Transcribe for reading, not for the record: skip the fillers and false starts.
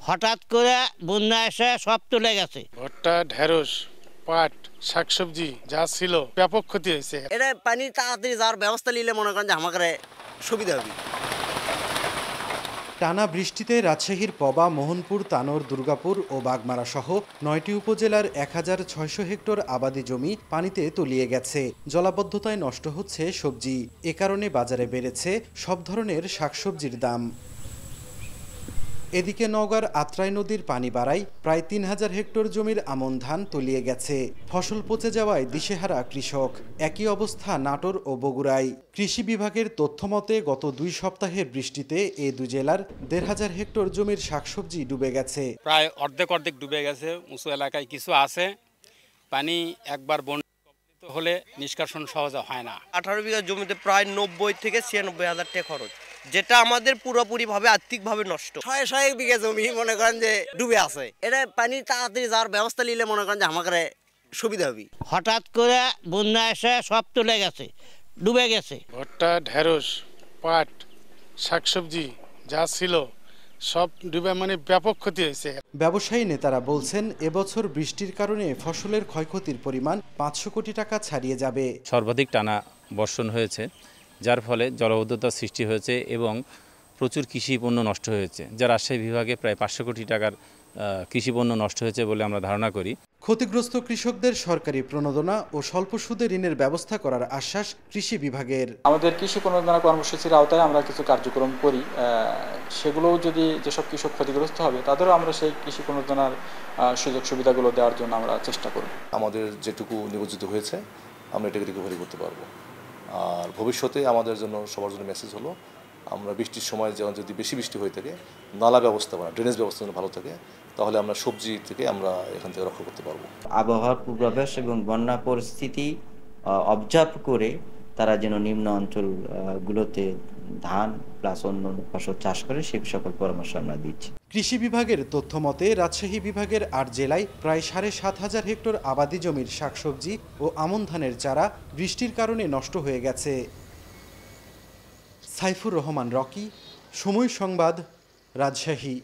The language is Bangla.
হঠাৎ করে বন্যা এসে সব চলে গেছে। ভুট্টা, ঢেঁড়স, পাট, শাকসবজি যা ছিল ব্যাপক ক্ষতি হয়েছে। এটা পানি তাড়াতাড়ি যাওয়ার ব্যবস্থা নিলে মনে করেন যে আমাদের সুবিধা হবে। টানা বৃষ্টিতে রাজশাহীর পবা, মোহনপুর, তানোর, দুর্গাপুর ও বাগমারা সহ ৯টি উপজেলার ১,৬০০ হেক্টর আবাদি জমি পানিতে তলিয়ে গেছে। জলাবদ্ধতায় নষ্ট হচ্ছে সবজি। এ কারণে বাজারে বেড়েছে সব ধরনের শাকসবজির দাম। এদিকে নওগাঁর আত্রাই নদীর পানি বাড়ায় প্রায় ৩,০০০ হেক্টর জমির আমন ধান তলিয়ে গেছে। ফসল পচে যাওয়ায় দিশেহারা কৃষক। একই অবস্থা নাটোর ও বগুড়ায়। কৃষি বিভাগের তথ্যমতে গত ২ সপ্তাহের বৃষ্টিতে এ দুই জেলার ১,৫০০ হেক্টর জমির শাকসবজি ডুবে গেছে। প্রায় অর্ধেক ডুবে গেছে। উঁচু এলাকায় কিছু আছে। পানি একবার বন্যা হলে নিষ্কাশন সহজে হয় না। ১৮ বিঘা জমিতে প্রায় ৯০ থেকে ৯৬ হাজার টাকা খরচ, যেটা আমাদের পুরোপুরিভাবে আর্থিকভাবে নষ্ট। ৬০০ বিঘা জমি মনে করেন যে ডুবে আছে। এটা পানি তাড়াতাড়ি যাওয়ার ব্যবস্থা নিলে মনে করেন যে আমাদের সুবিধা হবে। হঠাৎ করে বন্যা এসে সব চলে গেছে, ডুবে গেছে। ভুট্টা, ঢেঁড়স, পাট, শাকসবজি যা ছিল সব ডুবে ব্যাপক ক্ষতি হয়েছে। ব্যবসায়ী নেতারা বলছেন এবছর বৃষ্টির কারণে ফসলের ক্ষয়ক্ষতির পরিমাণ ৫০০ কোটি টাকা ছাড়িয়ে যাবে। সর্বাধিক টানা বর্ষণ হয়েছে, যার ফলে জলাবদ্ধতার সৃষ্টি হয়েছে এবং প্রচুর কৃষি পণ্য নষ্ট হয়েছে। যা রাজশাহী বিভাগে প্রায় ৫০০ কোটি টাকার কৃষি পণ্য নষ্ট হয়েছে বলে আমরা ধারণা করি। ক্ষতিগ্রস্ত কৃষকদের সরকারি প্রণোদনা ও স্বল্প সুদে ঋণের ব্যবস্থা করার আশ্বাস কৃষি বিভাগের। আমাদের কৃষি প্রণোদনা কর্মসূচির আওতায় আমরা কিছু কার্যক্রম করি, সেগুলোও যদি যেসব কৃষক ক্ষতিগ্রস্ত হবে তাদেরও আমরা সেই কৃষি প্রণোদনার সুযোগ সুবিধাগুলো দেওয়ার জন্য আমরা চেষ্টা করব। আমাদের যেটুকু নিয়োজিত হয়েছে আমরা এটাকে রিকভারি করতে পারবো। আর ভবিষ্যতে আমাদের জন্য সবার জন্য মেসেজ হলো, আমরা বৃষ্টির সময় যদি বেশি বৃষ্টি হয়ে থাকে, নালা ব্যবস্থাপনা, ড্রেনেজ ব্যবস্থা ভালো থাকে, তাহলে আমরা সবজি থেকে আমরা এখান থেকে রক্ষা করতে পারবো। আবহাওয়ার পূর্বাভাস এবং বন্যা পরিস্থিতি অবজার্ভ করে তারা যেন নিম্ন অঞ্চলগুলোতে ধান প্লাস অন্য ফসল চাষ করে সে সকল পরামর্শ আমরা দিচ্ছি। কৃষি বিভাগের তথ্য মতে রাজশাহী বিভাগের ৮ জেলায় প্রায় ৭,৫০০ হেক্টর আবাদি জমির শাকসবজি ও আমন ধানের চারা বৃষ্টির কারণে নষ্ট হয়ে গেছে। সাইফুর রহমান রকি, সময় সংবাদ, রাজশাহী।